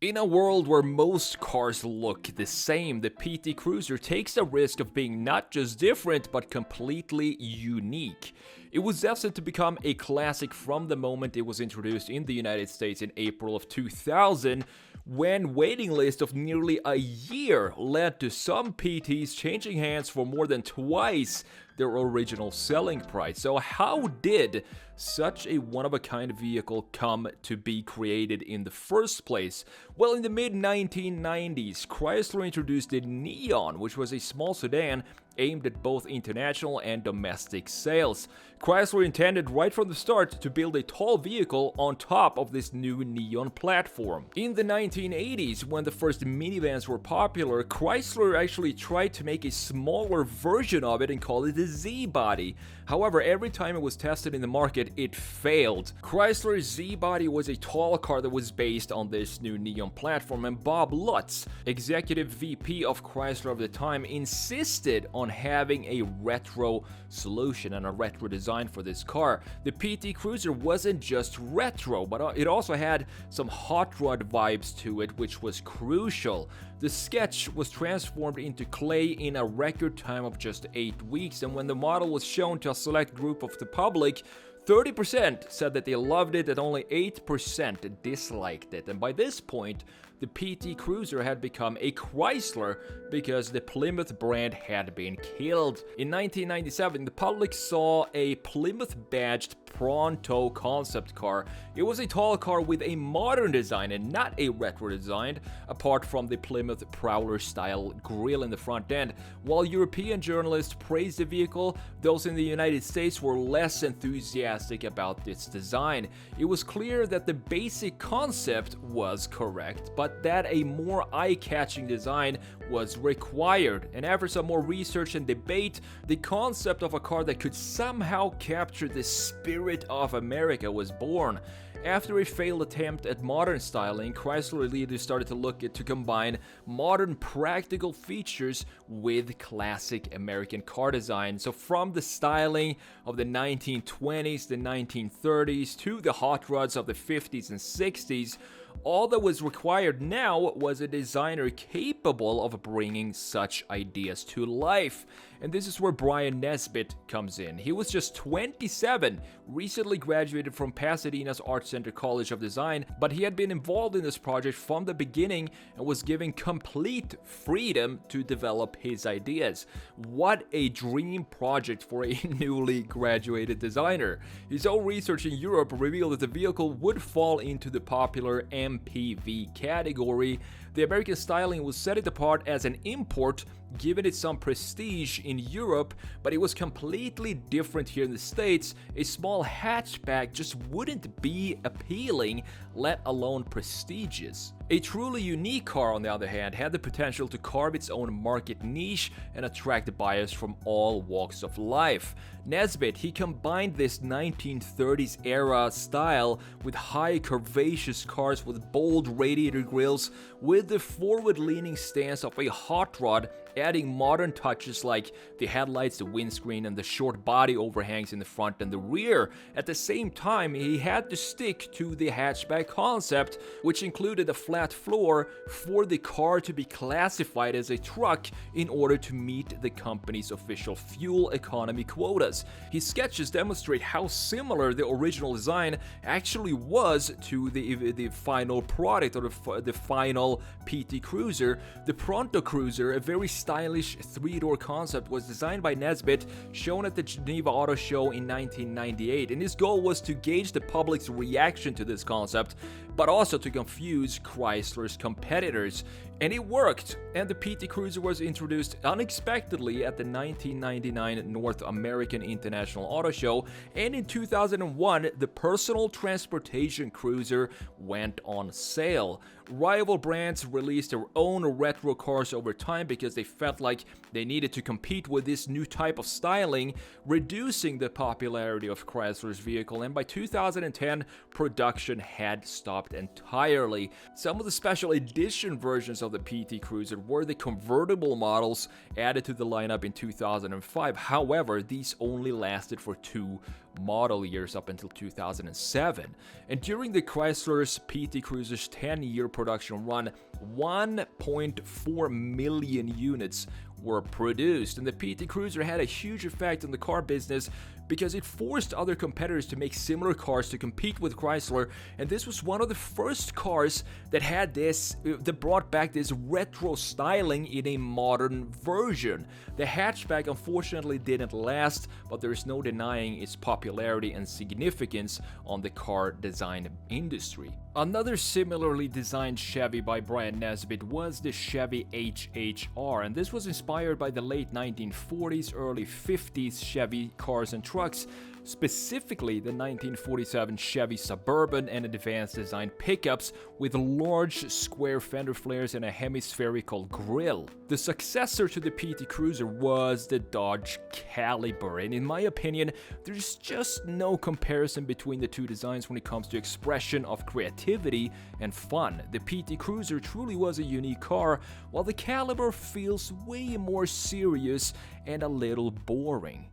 In a world where most cars look the same, the PT Cruiser takes the risk of being not just different, but completely unique. It was destined to become a classic from the moment it was introduced in the United States in April of 2000, when waiting list of nearly a year led to some PTs changing hands for more than twice their original selling price. So how did such a one-of-a-kind vehicle come to be created in the first place? Well, in the mid-1990s, Chrysler introduced the Neon, which was a small sedan aimed at both international and domestic sales. Chrysler intended right from the start to build a tall vehicle on top of this new Neon platform. In the 1980s, when the first minivans were popular, Chrysler actually tried to make a smaller version of it and called it the Z-Body. However, every time it was tested in the market, it failed. Chrysler's Z-Body was a tall car that was based on this new Neon platform, and Bob Lutz, executive VP of Chrysler of the time, insisted on having a retro solution and a retro design for this car. The PT Cruiser wasn't just retro, but it also had some hot rod vibes to it, which was crucial. The sketch was transformed into clay in a record time of just 8 weeks, and when the model was shown to a select group of the public, 30% said that they loved it and only 8% disliked it. And by this point, the PT Cruiser had become a Chrysler because the Plymouth brand had been killed. In 1997, the public saw a Plymouth-badged Pronto concept car. It was a tall car with a modern design and not a retro design, apart from the Plymouth Prowler-style grille in the front end. While European journalists praised the vehicle, those in the United States were less enthusiastic about its design. It was clear that the basic concept was correct, but that a more eye-catching design was required. And after some more research and debate, the concept of a car that could somehow capture the spirit of America was born. After a failed attempt at modern styling, Chrysler leaders started to look to combine modern practical features with classic American car design. So from the styling of the 1920s, the 1930s, to the hot rods of the 50s and 60s, all that was required now was a designer capable of bringing such ideas to life. And this is where Brian Nesbitt comes in. He was just 27, recently graduated from Pasadena's Art Center College of Design, but he had been involved in this project from the beginning and was given complete freedom to develop his ideas. What a dream project for a newly graduated designer. His own research in Europe revealed that the vehicle would fall into the popular MPV category. The American styling was set it apart as an import, giving it some prestige in Europe, but it was completely different here in the States. A small hatchback just wouldn't be appealing, let alone prestigious. A truly unique car, on the other hand, had the potential to carve its own market niche and attract buyers from all walks of life. Nesbitt, he combined this 1930s era style with high curvaceous cars with bold radiator grills with the forward-leaning stance of a hot rod, adding modern touches like the headlights, the windscreen, and the short body overhangs in the front and the rear. At the same time, he had to stick to the hatchback concept, which included a flat floor for the car to be classified as a truck in order to meet the company's official fuel economy quotas. His sketches demonstrate how similar the original design actually was to the final product, or the final PT Cruiser. The Pronto Cruiser, a very stylish three-door concept, was designed by Nesbitt, shown at the Geneva Auto Show in 1998, and his goal was to gauge the public's reaction to this concept, but also to confuse Chrysler's competitors. And it worked, and the PT Cruiser was introduced unexpectedly at the 1999 North American International Auto Show, and in 2001, the Personal Transportation Cruiser went on sale. Rival brands released their own retro cars over time because they felt like they needed to compete with this new type of styling, reducing the popularity of Chrysler's vehicle, and by 2010, production had stopped entirely. Some of the special edition versions of the PT Cruiser were the convertible models added to the lineup in 2005. However, these only lasted for 2 model years up until 2007. And during the Chrysler's PT Cruiser's 10-year production run, 1.4 million units were produced, and the PT Cruiser had a huge effect on the car business because it forced other competitors to make similar cars to compete with Chrysler, and this was one of the first cars that had that brought back this retro styling in a modern version. The hatchback unfortunately didn't last, but there is no denying its popularity and significance on the car design industry. Another similarly designed Chevy by Brian Nesbitt was the Chevy HHR, and this was inspired by the late 1940s, early 50s Chevy cars and trucks, specifically the 1947 Chevy Suburban and advanced design pickups with large square fender flares and a hemispherical grille. The successor to the PT Cruiser was the Dodge Caliber, and in my opinion, there's just no comparison between the two designs when it comes to expression of creativity and fun. The PT Cruiser truly was a unique car, while the Caliber feels way more serious and a little boring.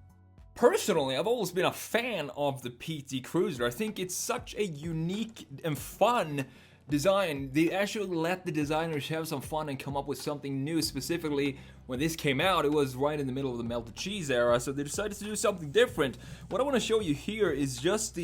Personally, I've always been a fan of the PT Cruiser. I think it's such a unique and fun design. They actually let the designers have some fun and come up with something new. Specifically, when this came out, it was right in the middle of the melted cheese era, so they decided to do something different. What I want to show you here is just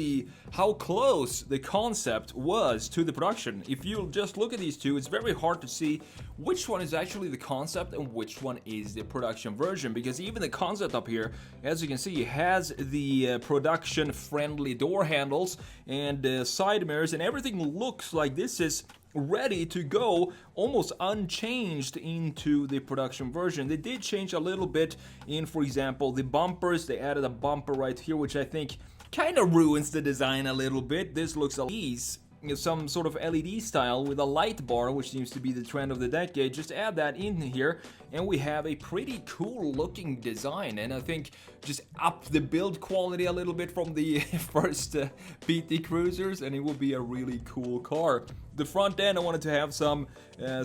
how close the concept was to the production. If you just look at these two, it's very hard to see which one is actually the concept and which one is the production version, because even the concept up here, as you can see, has the production-friendly door handles and side mirrors, and everything looks like this is ready to go almost unchanged into the production version. They did change a little bit in, for example, the bumpers. They added a bumper right here, which I think kind of ruins the design a little bit. This looks like some sort of LED style with a light bar, which seems to be the trend of the decade. Just add that in here and we have a pretty cool looking design, and I think just up the build quality a little bit from the first PT Cruisers, and it will be a really cool car. The front end, I wanted to have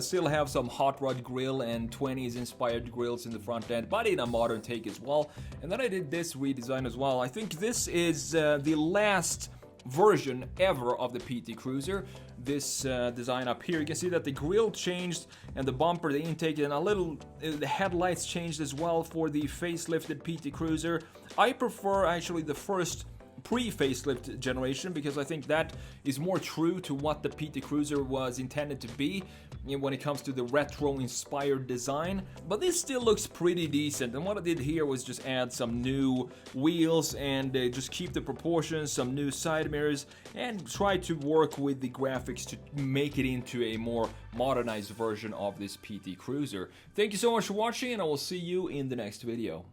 still have some hot rod grille and 20s inspired grills in the front end, but in a modern take as well. And then I did this redesign as well. I think this is the last version ever of the PT Cruiser. This design up here, you can see that the grille changed and the bumper, the intake, and the headlights changed as well for the facelifted PT Cruiser. I prefer actually the first pre-facelift generation because I think that is more true to what the PT Cruiser was intended to be when it comes to the retro-inspired design. But this still looks pretty decent, and what I did here was just add some new wheels and just keep the proportions, some new side mirrors, and try to work with the graphics to make it into a more modernized version of this PT Cruiser. Thank you so much for watching, and I will see you in the next video.